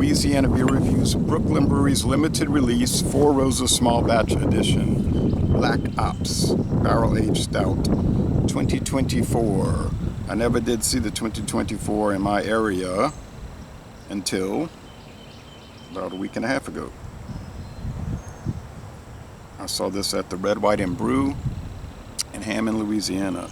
Louisiana Beer Reviews Brooklyn Brewery's limited release 4 Roses Small Batch Edition Black Ops Barrel Aged Stout 2024. I never did see the 2024 in my area until about a week and a half ago. I saw this at the Red, White, and Brew in Hammond, Louisiana.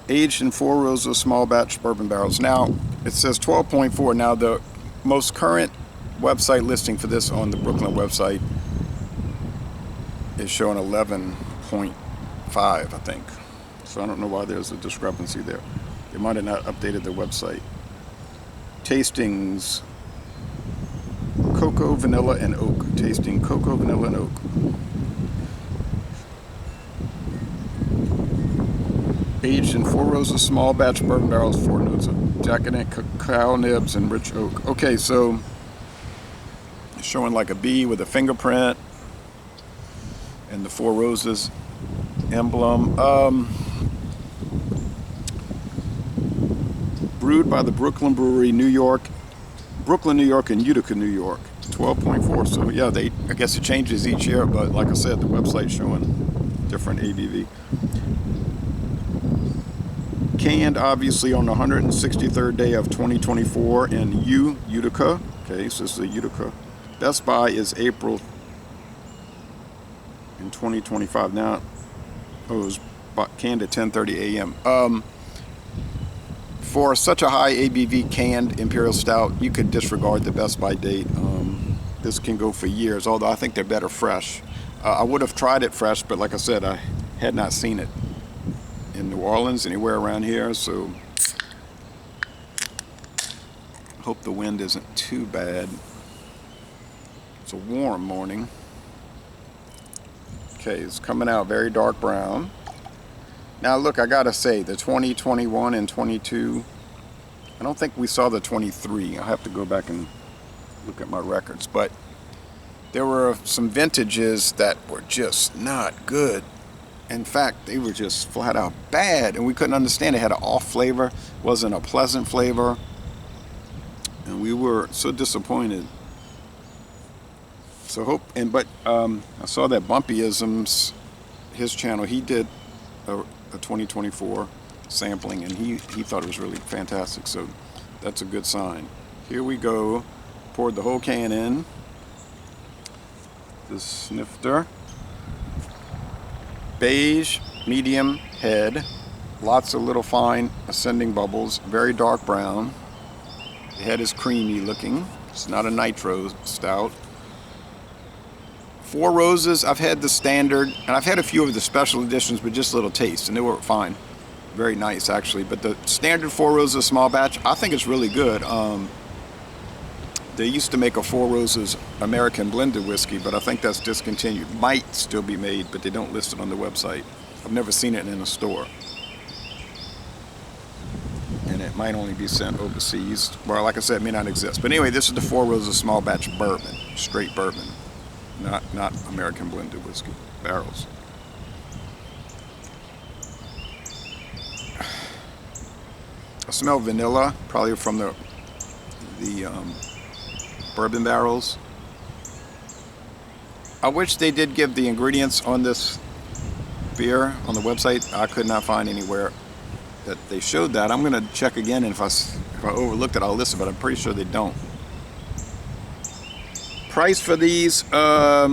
Aged in 4 Roses Small Batch Bourbon Barrels. Now, it says 12.4. Now, the most current website listing for this on the Brooklyn website is showing 11.5, I think. So I don't know why there's a discrepancy there. They might have not updated the website. Tastings: cocoa, vanilla, and oak. Tasting: cocoa, vanilla, and oak. Aged in 4 Roses Small Batch Bourbon Barrels, 4 notes of decadent cacao nibs and rich oak. Okay, so it's showing like a bee with a fingerprint and the 4 Roses emblem. Brewed by the Brooklyn Brewery, New York, Brooklyn, New York, and Utica, New York. 12.4. So yeah, I guess it changes each year, but like I said, the website's showing different ABV. Canned obviously on the 163rd day of 2024 in Utica. Okay, so this is the Utica. Best Buy is April in 2025. Now, it was canned at 10:30 a.m. For such a high ABV canned Imperial Stout, you could disregard the Best Buy date. This can go for years, although I think they're better fresh. I would have tried it fresh, but like I said, I had not seen it in New Orleans, anywhere around here, so I hope the wind isn't too bad. It's a warm morning. Okay, it's coming out very dark brown. Now look, I gotta say, the 2021 and 22, I don't think we saw the 23. I'll have to go back and look at my records, but there were some vintages that were just not good. In fact, they were just flat out bad, and we couldn't understand. It had an off flavor, wasn't a pleasant flavor, and we were so disappointed. So I saw that Bumpyisms, his channel, he did a 2024 sampling, and he thought it was really fantastic. So that's a good sign. Here we go. Poured the whole can in. The snifter. Beige, medium head, lots of little fine ascending bubbles, very dark brown. The head is creamy looking. It's not a nitro stout. 4 Roses, I've had the standard, and I've had a few of the special editions, but just little taste, and they were fine. Very nice, actually. But the standard 4 Roses small batch, I think it's really good. They used to make a 4 Roses American blended whiskey, but I think that's discontinued. Might still be made, but they don't list it on the website. I've never seen it in a store. And it might only be sent overseas. Well, like I said, it may not exist. But anyway, this is the 4 Roses small batch bourbon. Straight bourbon. Not American blended whiskey. Barrels. I smell vanilla, probably from the bourbon barrels. I wish they did give the ingredients on this beer on the website. I could not find anywhere that they showed that. I'm going to check again, and if I overlooked it, I'll list it, but I'm pretty sure they don't. Price for these, yeah,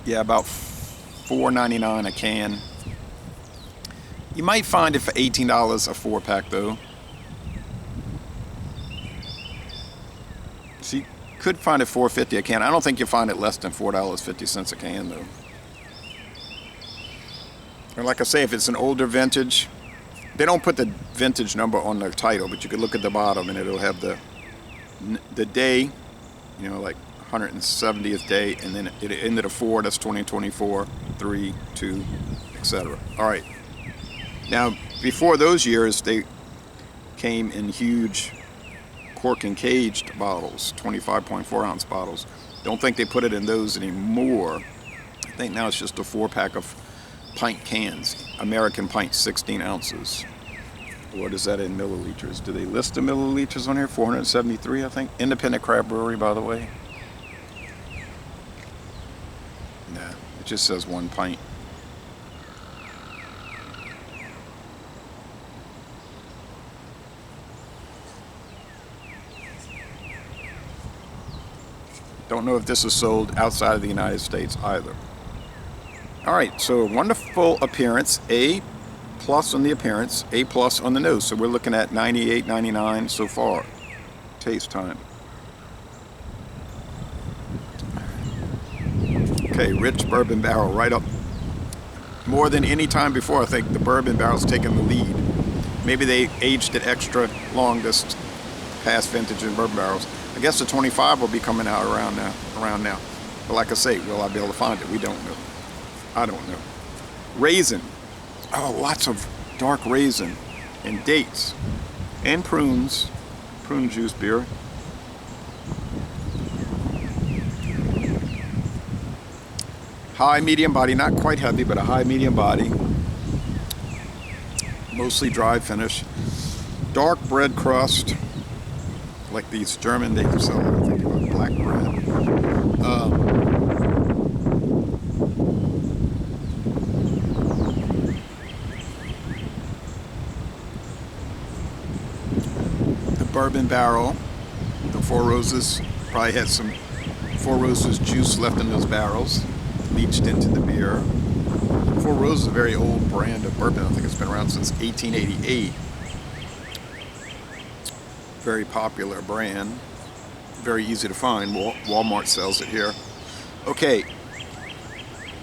about $4.99 a can. You might find it for $18 a 4-pack, though. So you could find it $4.50 a can. I don't think you'll find it less than $4.50 a can, though. And like I say, if it's an older vintage, they don't put the vintage number on the title, but you could look at the bottom and it'll have the day, you know, like 170th day, and then it ended at 4, that's 2024, 3, 2, etc. All right. Now, before those years, they came in huge cork and caged bottles, 25.4 ounce bottles. Don't think they put it in those anymore. I think now it's just a 4-pack of pint cans, American pint, 16 ounces. What is that in milliliters? Do they list the milliliters on here? 473, I think. Independent craft brewery, by the way. Nah, it just says 1 pint. Don't know if this is sold outside of the United States either. All right, so wonderful appearance. A plus on the appearance, A plus on the nose. So we're looking at 98, 99 so far. Taste time. Okay, rich bourbon barrel right up. More than any time before, I think the bourbon barrel's taken the lead. Maybe they aged it extra long this past vintage in bourbon barrels. I guess the 25 will be coming out around now. But like I say, will I be able to find it? We don't know. I don't know. Raisin. Oh, lots of dark raisin and dates and prunes. Prune juice beer. High medium body, not quite heavy, but a high medium body. Mostly dry finish. Dark bread crust. Like these German, they sell it, I think, about black bread. The bourbon barrel, the Four Roses, probably had some Four Roses juice left in those barrels, leached into the beer. Four Roses is a very old brand of bourbon. I think it's been around since 1888. Very popular brand, very easy to find. Walmart sells it here. Okay,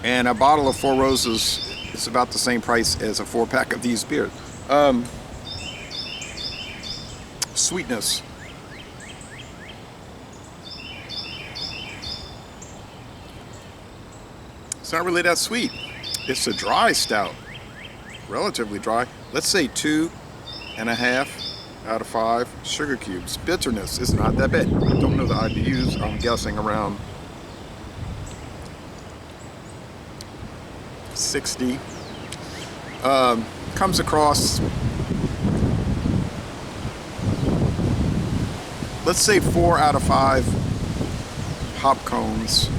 and a bottle of Four Roses is about the same price as a 4-pack of these beers. Sweetness. It's not really that sweet. It's a dry stout, relatively dry. Let's say 2.5 out of 5 sugar cubes. Bitterness is not that bad. Don't know the IBUs. I'm guessing around 60. Comes across, let's say 4 out of 5 hop cones.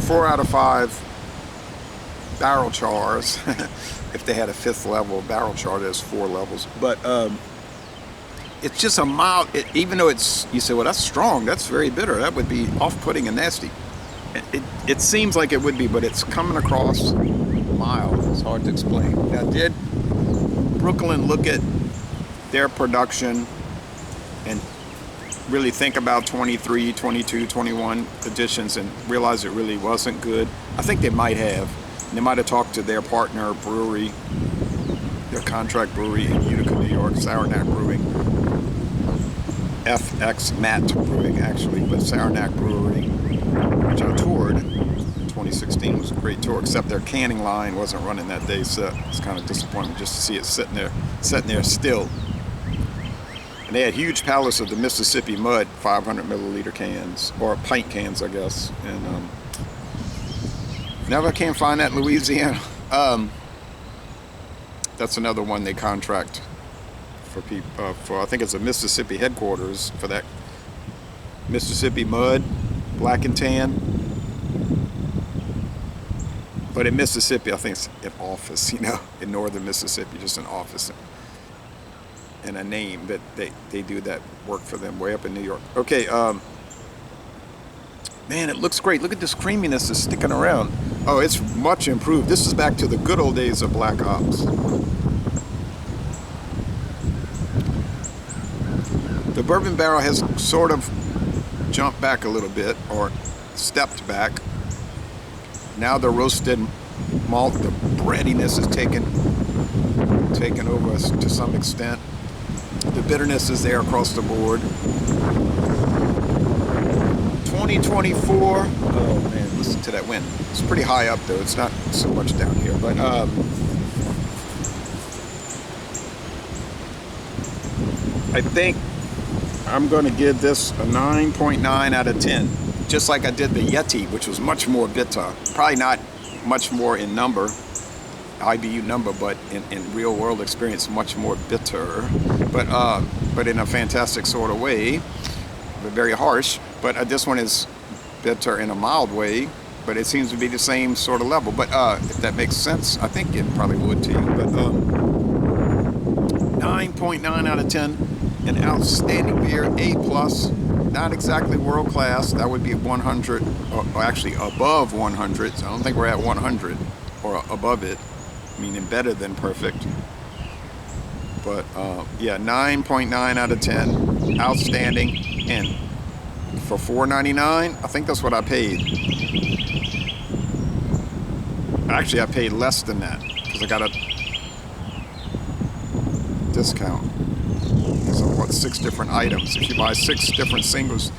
4 out of 5 barrel chars. If they had a 5th level barrel char, there's 4 levels. But it's just a mild, even though it's, you say, well, that's strong, that's very bitter, that would be off-putting and nasty. It seems like it would be, but it's coming across mild. It's hard to explain. Now, did Brooklyn look at their production and really think about 23, 22, 21 editions and realize it really wasn't good? I think they might have. They might have talked to their partner brewery, their contract brewery in Utica, New York, Saranac Brewing, FX Matt Brewing actually, but Saranac Brewery, which I toured in 2016, was a great tour, except their canning line wasn't running that day, so it's kind of disappointing just to see it sitting there still. And they had huge pallets of the Mississippi Mud 500 milliliter cans, or pint cans, I guess, and never can find that in Louisiana. That's another one they contract for people. For I think it's a Mississippi headquarters for that. Mississippi Mud, black and tan. But in Mississippi, I think it's an office. In northern Mississippi, just an office and a name that they do that work for them way up in New York. Okay. Man, it looks great. Look at this creaminess that's sticking around. Oh, it's much improved. This is back to the good old days of black hops. The bourbon barrel has sort of jumped back a little bit, or stepped back. Now the roasted malt, the breadiness is taken over us to some extent. The bitterness is there across the board. 2024. Oh man, listen to that wind. It's pretty high up though. It's not so much down here, but I think I'm going to give this a 9.9 out of 10. Just like I did the Yeti, which was much more bitter. Probably not much more in number. IBU number, but in real world experience, much more bitter. But in a fantastic sort of way, but very harsh. But this one is bitter in a mild way, but it seems to be the same sort of level. But if that makes sense, I think it probably would to you. But 9.9 out of 10, an outstanding beer, A plus. Not exactly world class. That would be 100, or actually above 100. So I don't think we're at 100 or above it, meaning better than perfect. But yeah, 9.9 out of 10, outstanding. And for $4.99, I think that's what I paid. Actually, I paid less than that because I got a discount. So I bought 6 different items. If you buy 6 different singles,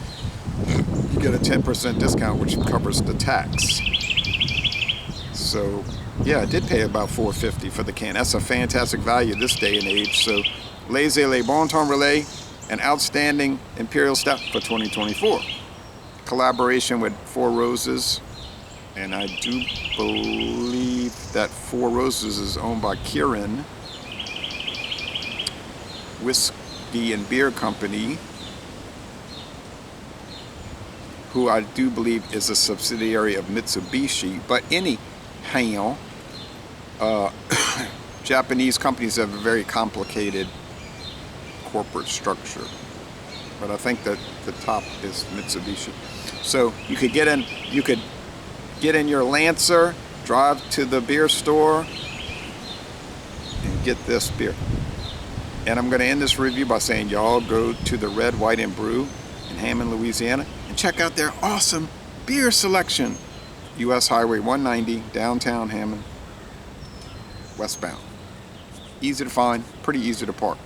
you get a 10% discount, which covers the tax. So yeah, I did pay about $4.50 for the can. That's a fantastic value this day and age. So Laissez-les Bon Temps Relais, an outstanding Imperial Stout for 2024. Collaboration with Four Roses, and I do believe that Four Roses is owned by Kirin Whiskey and Beer Company, who I do believe is a subsidiary of Mitsubishi. But anyhow, Japanese companies have a very complicated corporate structure, but I think that the top is Mitsubishi. So you could get in your Lancer, drive to the beer store, and get this beer. And I'm going to end this review by saying y'all go to the Red, White, and Brew in Hammond, Louisiana, and check out their awesome beer selection. U.S. Highway 190, downtown Hammond, westbound. Easy to find, pretty easy to park.